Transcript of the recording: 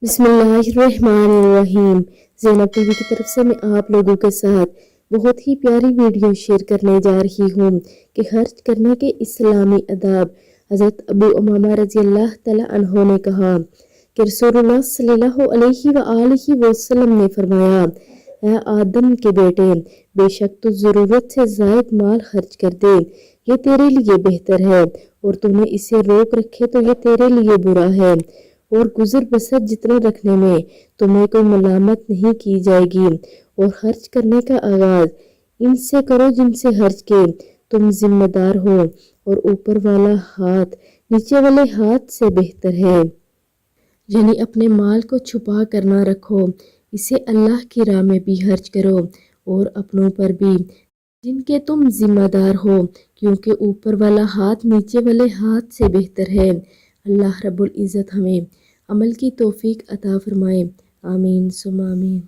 بسم اللہ الرحمن الرحیم۔ زینب ٹی وی کی طرف سے میں آپ لوگوں کے ساتھ بہت ہی پیاری ویڈیو شیئر کرنے جا رہی ہوں کہ خرچ کرنے کے اسلامی آداب۔ حضرت ابو امامہ رضی اللہ تعالیٰ عنہ نے کہا کہ رسول اللہ صلی اللہ علیہ وآلہ وسلم نے فرمایا، اے آدم کے بیٹے، بے شک تو ضرورت سے زائد مال خرچ کر دے، یہ تیرے لیے بہتر ہے، اور تو نے اسے روک رکھے تو یہ تیرے لیے برا ہے، اور گزر بسر جتنا رکھنے میں تمہیں کوئی ملامت نہیں کی جائے گی، اور خرچ کرنے کا آغاز ان سے کرو جن سے خرچ کے تم ذمہ دار ہو، اور اوپر والا ہاتھ نیچے والے ہاتھ سے بہتر ہے۔ یعنی اپنے مال کو چھپا کر نہ رکھو، اسے اللہ کی راہ میں بھی خرچ کرو، اور اپنوں پر بھی جن کے تم ذمہ دار ہو، کیونکہ اوپر والا ہاتھ نیچے والے ہاتھ سے بہتر ہے۔ اللہ رب العزت ہمیں عمل کی توفیق عطا فرمائے، آمین ثم آمین۔